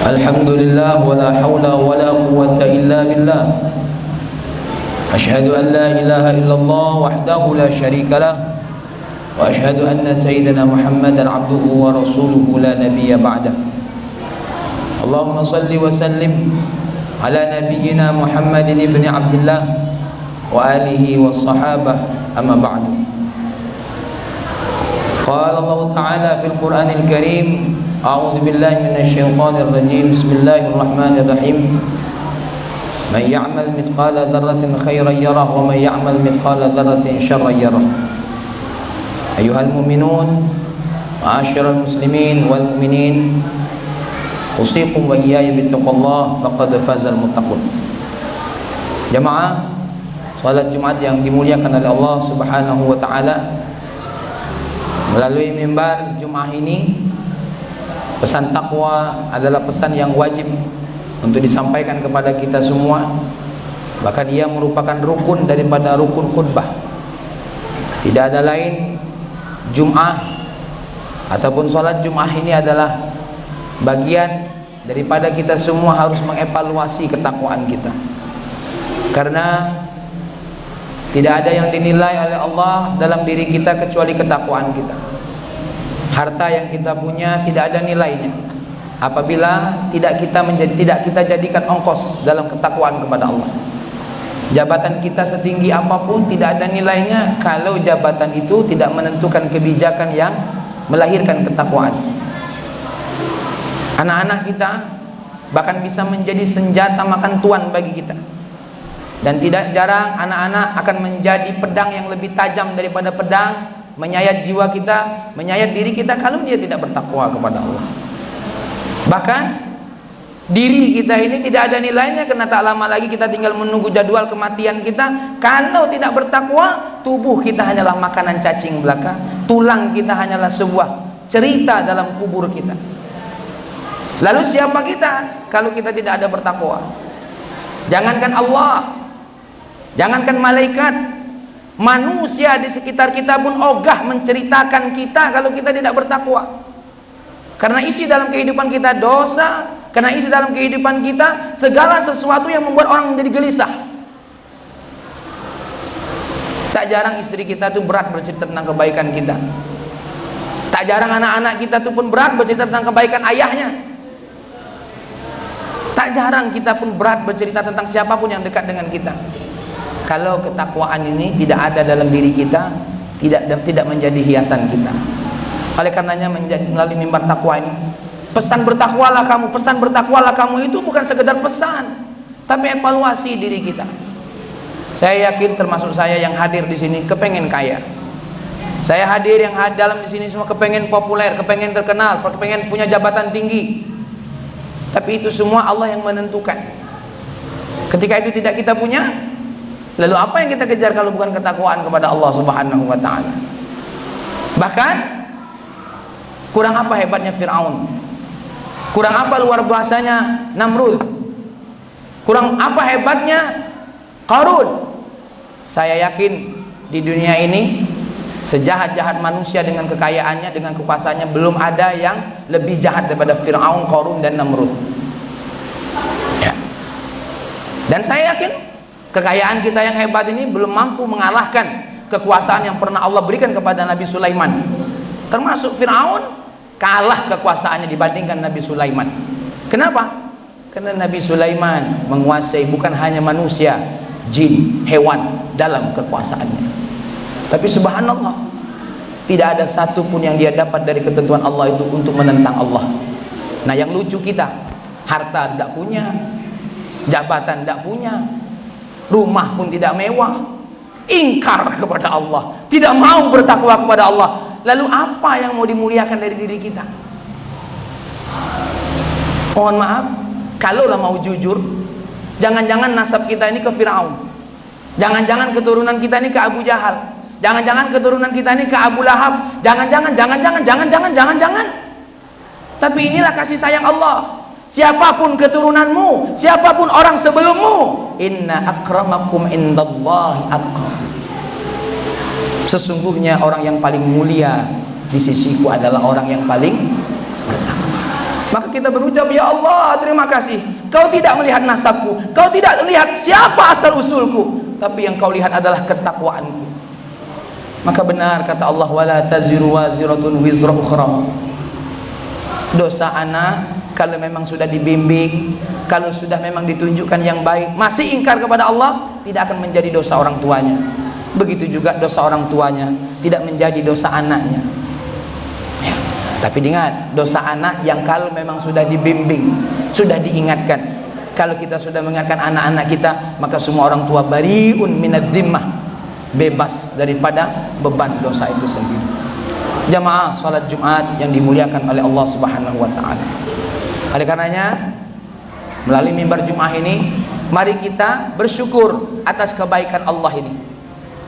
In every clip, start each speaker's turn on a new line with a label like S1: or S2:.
S1: Alhamdulillah wala haula wala quwwata illa billah. Asyhadu an la ilaha illallah wahdahu la syarika lah wa asyhadu anna sayyidina Muhammadan abduhu wa rasuluhu la nabiyya ba'dah. Allahumma salli wa sallim ala nabiyyina Muhammadin ibn Abdullah wa alihi wa sahabah amma ba'du. Qala Allah Ta'ala fil Qur'anil Karim, a'udzu billahi minasy syaithanir rajim. Bismillahirrahmanirrahim. Man ya'mal mithqala dzarratin khairan yarah wa man ya'mal mithqala dzarratin syarran yarah. Ayyuhal mu'minun, ma'asyiral muslimin wal mu'minin, usikum wa iyaya bittaqullah faqad fazal muttaqun. Jamaah salat Jumat yang dimuliakan oleh Allah Subhanahu wa taala, melalui mimbar Jumat ini, pesan takwa adalah pesan yang wajib untuk disampaikan kepada kita semua. Bahkan ia merupakan rukun daripada rukun khutbah. Tidak ada lain, Jumat ataupun sholat Jumat ini adalah bagian daripada kita semua harus mengevaluasi ketakwaan kita. Karena tidak ada yang dinilai oleh Allah dalam diri kita kecuali ketakwaan kita. Harta yang kita punya tidak ada nilainya apabila tidak kita jadikan ongkos dalam ketakwaan kepada Allah. Jabatan kita setinggi apapun tidak ada nilainya kalau jabatan itu tidak menentukan kebijakan yang melahirkan ketakwaan. Anak-anak kita bahkan bisa menjadi senjata makan tuan bagi kita. Dan tidak jarang anak-anak akan menjadi pedang yang lebih tajam daripada pedang, menyayat jiwa kita, menyayat diri kita kalau dia tidak bertakwa kepada Allah. Bahkan diri kita ini tidak ada nilainya karena tak lama lagi kita tinggal menunggu jadwal kematian kita. Kalau tidak bertakwa, tubuh kita hanyalah makanan cacing belaka, tulang kita hanyalah sebuah cerita dalam kubur kita. Lalu siapa kita kalau kita tidak ada bertakwa? Jangankan Allah, jangankan malaikat, manusia di sekitar kita pun ogah menceritakan kita kalau kita tidak bertakwa. Karena isi dalam kehidupan kita dosa, karena isi dalam kehidupan kita segala sesuatu yang membuat orang menjadi gelisah. Tak jarang istri kita tuh berat bercerita tentang kebaikan kita. Tak jarang anak-anak kita tuh pun berat bercerita tentang kebaikan ayahnya. Tak jarang kita pun berat bercerita tentang siapapun yang dekat dengan kita. Kalau ketakwaan ini tidak ada dalam diri kita, tidak menjadi hiasan kita. Oleh karenanya melalui mimbar takwa ini, pesan bertakwalah kamu itu bukan sekedar pesan, tapi evaluasi diri kita. Saya yakin termasuk saya yang hadir di sini kepengen kaya. Saya hadir yang dalam di sini semua kepengen populer, kepengen terkenal, kepengen punya jabatan tinggi. Tapi itu semua Allah yang menentukan. Ketika itu tidak kita punya, lalu apa yang kita kejar kalau bukan ketakwaan kepada Allah Subhanahu wa taala? Bahkan kurang apa hebatnya Fir'aun? Kurang apa luar biasanya Namrud? Kurang apa hebatnya Qarun? Saya yakin di dunia ini sejahat-jahat manusia dengan kekayaannya, dengan kekuasaannya, belum ada yang lebih jahat daripada Fir'aun, Qarun dan Namrud. Ya. Dan saya yakin kekayaan kita yang hebat ini belum mampu mengalahkan kekuasaan yang pernah Allah berikan kepada Nabi Sulaiman. Termasuk Fir'aun kalah kekuasaannya dibandingkan Nabi Sulaiman. Kenapa? Karena Nabi Sulaiman menguasai bukan hanya manusia, jin, hewan dalam kekuasaannya. Tapi subhanallah, tidak ada satu pun yang dia dapat dari ketentuan Allah itu untuk menentang Allah. Nah yang lucu kita, harta tidak punya, jabatan tidak punya, rumah pun tidak mewah, ingkar kepada Allah, tidak mau bertakwa kepada Allah. Lalu apa yang mau dimuliakan dari diri kita? Mohon maaf, kalaulah mau jujur, jangan-jangan nasab kita ini ke Fir'aun, jangan-jangan keturunan kita ini ke Abu Jahal, jangan-jangan keturunan kita ini ke Abu Lahab, jangan-jangan. Tapi inilah kasih sayang Allah. Siapapun keturunanmu, siapapun orang sebelummu, inna akramakum indallahi atqakum. Sesungguhnya orang yang paling mulia di sisiku adalah orang yang paling Maka kita berucap, ya Allah terima kasih, kau tidak melihat nasabku, kau tidak melihat siapa asal usulku, tapi yang kau lihat adalah ketakwaanku. Maka benar kata Allah, wala taziru waziratun wizra ukhra. Dosa anak kalau memang sudah dibimbing, kalau sudah memang ditunjukkan yang baik, masih ingkar kepada Allah, tidak akan menjadi dosa orang tuanya. Begitu juga dosa orang tuanya tidak menjadi dosa anaknya. Ya. Tapi ingat, dosa anak yang kalau memang sudah dibimbing, sudah diingatkan. Kalau kita sudah mengingatkan anak-anak kita, maka semua orang tua bariun minadz zimmah, bebas daripada beban dosa itu sendiri. Jamaah salat Jumat yang dimuliakan oleh Allah Subhanahu wa taala. Oleh karenanya, melalui mimbar Jumat ini, mari kita bersyukur atas kebaikan Allah ini.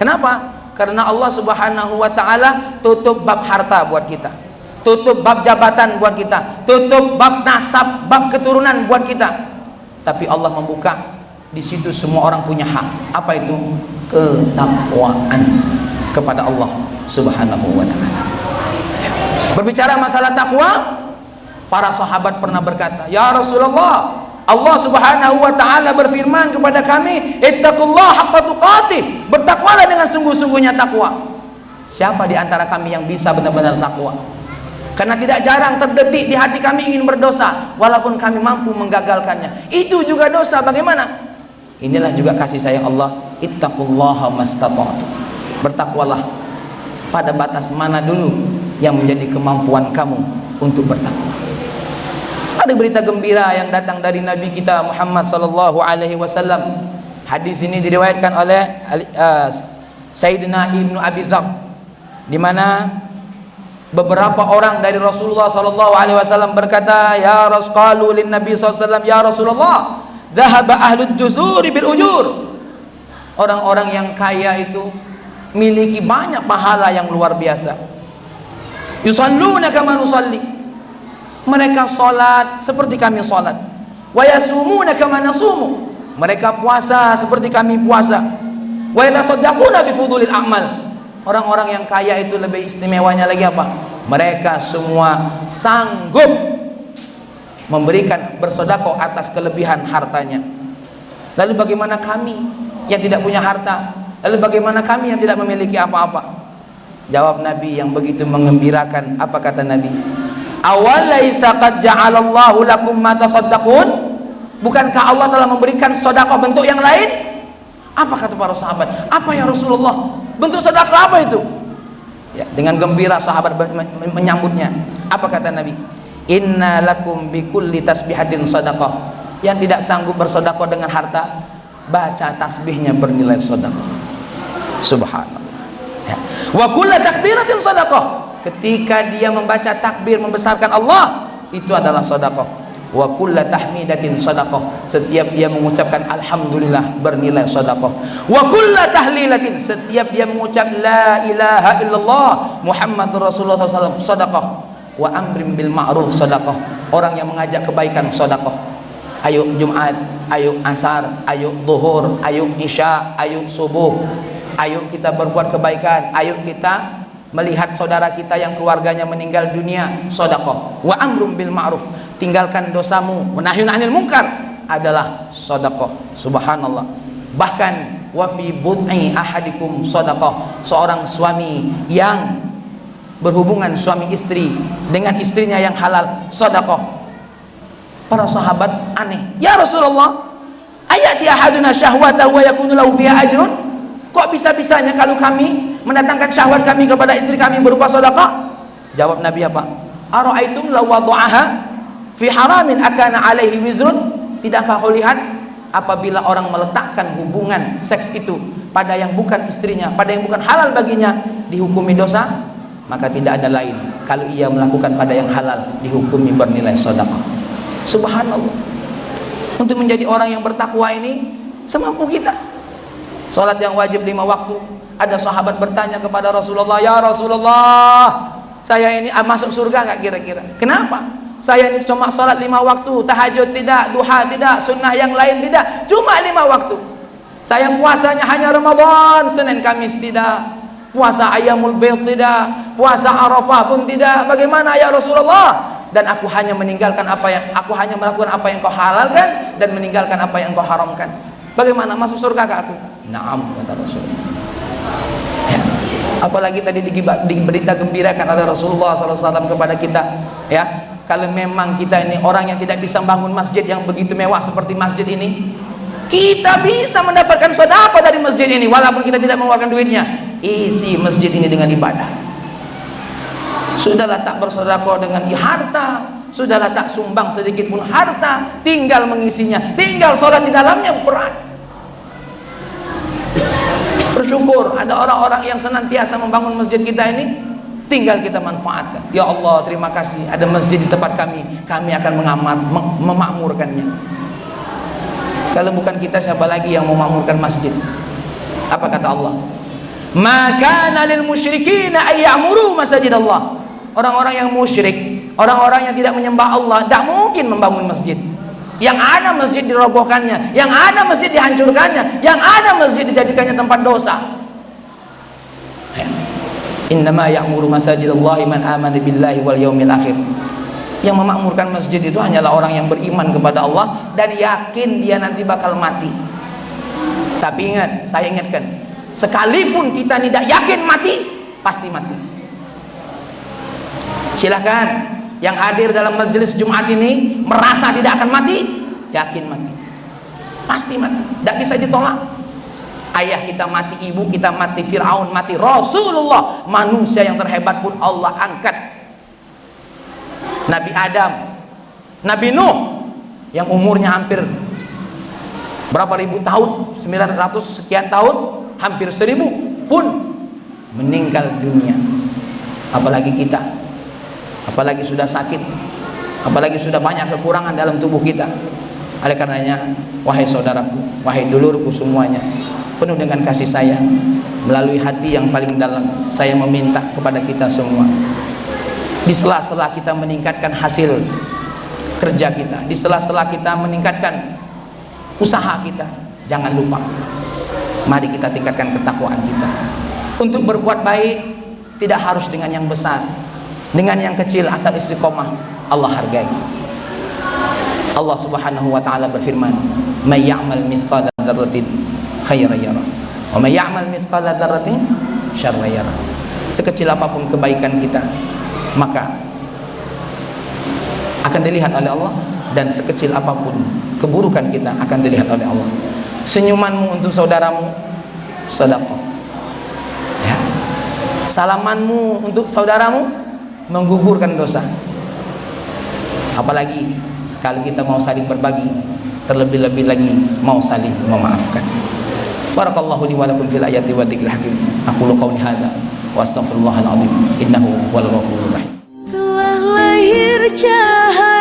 S1: Kenapa? Karena Allah Subhanahu wa taala tutup bab harta buat kita, tutup bab jabatan buat kita, tutup bab nasab, bab keturunan buat kita. Tapi Allah membuka di situ semua orang punya hak. Apa itu? Ketakwaan kepada Allah Subhanahu wa taala. Berbicara masalah takwa, para sahabat pernah berkata, "Ya Rasulullah, Allah Subhanahu wa taala berfirman kepada kami, ittaqullaha haqqa tuqatih, bertakwalah dengan sungguh-sungguhnya takwa." Siapa di antara kami yang bisa benar-benar takwa? Karena tidak jarang terdetik di hati kami ingin berdosa, walaupun kami mampu menggagalkannya. Itu juga dosa. Bagaimana? Inilah juga kasih sayang Allah, ittaqullaha mastata'tu. Bertakwalah pada batas mana dulu yang menjadi kemampuan kamu untuk bertakwa. Ada berita gembira yang datang dari Nabi kita Muhammad sallallahu alaihi wasallam. Hadis ini diriwayatkan oleh Sayyidina Ibnu Abi Dzar, di mana beberapa orang dari Rasulullah sallallahu alaihi wasallam berkata, ya Rasulullah lin Nabi sallallahu alaihi wasallam, ya Rasulullah, dhahaba ahlud duzuri bil ujur. Orang-orang yang kaya itu miliki banyak pahala yang luar biasa. Yusalluna kama nusalli. Mereka salat seperti kami salat. Wa yasumuna kama nasumu. Mereka puasa seperti kami puasa. Wa yatasaddaquna bi fudulil a'mal. Orang-orang yang kaya itu lebih istimewanya lagi apa? Mereka semua sanggup memberikan bersedekah atas kelebihan hartanya. Lalu bagaimana kami yang tidak punya harta? Lalu bagaimana kami yang tidak memiliki apa-apa? Jawab Nabi yang begitu mengembirakan. Apa kata Nabi? Awalaisa qad ja'alallahu lakum ma tasaddaqun? Bukankah Allah telah memberikan sedekah bentuk yang lain? Apa kata para sahabat? Apa ya Rasulullah? Bentuk sedekah apa itu? Ya, dengan gembira sahabat menyambutnya. Apa kata Nabi? Inna lakum bikulli tasbihatin sedekah. Yang tidak sanggup bersedekah dengan harta, baca tasbihnya bernilai sedekah. Subhanallah. Ya. Wa kullu takbiratin sedekah. Ketika dia membaca takbir membesarkan Allah, itu adalah sedekah. Wa kullu tahmidatin sedekah. Setiap dia mengucapkan alhamdulillah bernilai sedekah. Wa kullu tahlilatin, setiap dia mengucap la ilaha illallah Muhammadur Rasulullah SAW sedekah. Wa amrin bil ma'ruf sedekah. Orang yang mengajak kebaikan sedekah. Ayo Jumat, ayo asar, ayo zuhur, ayo isya, ayo subuh. Ayo kita berbuat kebaikan, ayo kita melihat saudara kita yang keluarganya meninggal dunia, sedekah. Wa amrum bil ma'ruf, tinggalkan dosamu, wa nahyun 'anil munkar adalah sedekah. Subhanallah. Bahkan wa fi bud'i ahadikum sedekah. Seorang suami yang berhubungan suami istri dengan istrinya yang halal, sedekah. Para sahabat aneh, ya Rasulullah, ayati ahaduna syahwatahu wa yakunu lahu fiha ajrun? Kok bisa-bisanya kalau kami mendatangkan syahwat kami kepada istri kami berupa sedekah? Jawab Nabi apa? Ara'aitum law wada'aha fi haramin akana alaihi wizrun? Tidakkah kau lihat apabila orang meletakkan hubungan seks itu pada yang bukan istrinya, pada yang bukan halal baginya, dihukumi dosa? Maka tidak ada lain kalau ia melakukan pada yang halal, dihukumi bernilai sedekah. Subhanallah. Untuk menjadi orang yang bertakwa ini semampu kita. Salat yang wajib 5 waktu. Ada sahabat bertanya kepada Rasulullah, ya Rasulullah, saya ini masuk surga nggak kira-kira? Kenapa? Saya ini cuma salat 5 waktu, tahajud tidak, duha tidak, sunnah yang lain tidak, cuma 5 waktu. Saya puasanya hanya Ramadan, Senin Kamis tidak, puasa Ayyamul Bid tidak, puasa Arafah pun tidak. Bagaimana ya Rasulullah? dan aku hanya meninggalkan aku hanya melakukan apa yang kau halalkan dan meninggalkan apa yang kau haramkan. Bagaimana, masuk surga ke aku? Naam, kata Rasul. Ya. Apalagi tadi diberita gembirakan oleh Rasulullah SAW kepada kita, ya, kalau memang kita ini orang yang tidak bisa bangun masjid yang begitu mewah seperti masjid ini, kita bisa mendapatkan sedekah dari masjid ini walaupun kita tidak mengeluarkan duitnya. Isi masjid ini dengan ibadah. Sudahlah tak bersedekah dengan harta, sudahlah tak sumbang sedikit pun harta, tinggal mengisinya, tinggal sholat di dalamnya berat. Bersyukur ada orang-orang yang senantiasa membangun masjid kita ini, tinggal kita manfaatkan. Ya Allah, terima kasih ada masjid di tempat kami akan memakmurkannya. Kalau bukan kita, siapa lagi yang memakmurkan masjid? Apa kata Allah? Maka lil musyrikin ay ya'muru masjid Allah. Orang-orang yang musyrik, orang-orang yang tidak menyembah Allah, tidak mungkin membangun masjid. Yang ada masjid dirobohkannya, yang ada masjid dihancurkannya, yang ada masjid dijadikannya tempat dosa. Innama ya'muru masajidallahi man amana billahi wal yaumil akhir. Yang memakmurkan masjid itu hanyalah orang yang beriman kepada Allah dan yakin dia nanti bakal mati. Tapi ingat, saya ingatkan, sekalipun kita tidak yakin mati, pasti mati. Silakan yang hadir dalam majelis Jumat ini merasa tidak akan mati, yakin mati, pasti mati, tidak bisa ditolak. Ayah kita mati, ibu kita mati, Fir'aun mati, Rasulullah manusia yang terhebat pun Allah angkat. Nabi Adam, Nabi Nuh yang umurnya hampir berapa ribu tahun, 900 sekian tahun, hampir 1000 pun meninggal dunia. Apalagi kita, apalagi sudah sakit, apalagi sudah banyak kekurangan dalam tubuh kita. Oleh karenanya, wahai saudaraku, wahai dulurku semuanya, penuh dengan kasih sayang, melalui hati yang paling dalam, saya meminta kepada kita semua, di sela-sela kita meningkatkan hasil kerja kita, di sela-sela kita meningkatkan usaha kita, jangan lupa, mari kita tingkatkan ketakwaan kita. Untuk berbuat baik tidak harus dengan yang besar, dengan yang kecil asal istiqomah, Allah hargai. Allah Subhanahu wa taala berfirman, "May ya'mal mithqala dzarratin khairan yarah, wa may ya'mal mithqala dzarratin syarran yarah." Sekecil apapun kebaikan kita, maka akan dilihat oleh Allah, dan sekecil apapun keburukan kita akan dilihat oleh Allah. Senyumanmu untuk saudaramu sedekah, ya. Salamanmu untuk saudaramu menggugurkan dosa. Apalagi kalau kita mau saling berbagi, terlebih-lebih lagi mau saling memaafkan. Barakallahu li wa lakum fil ayati wa dzikril hakim. Aqulu qawli hadza wa astaghfirullahal azim innahu wal ghafurur rahim.
S2: Telah lahir cahaya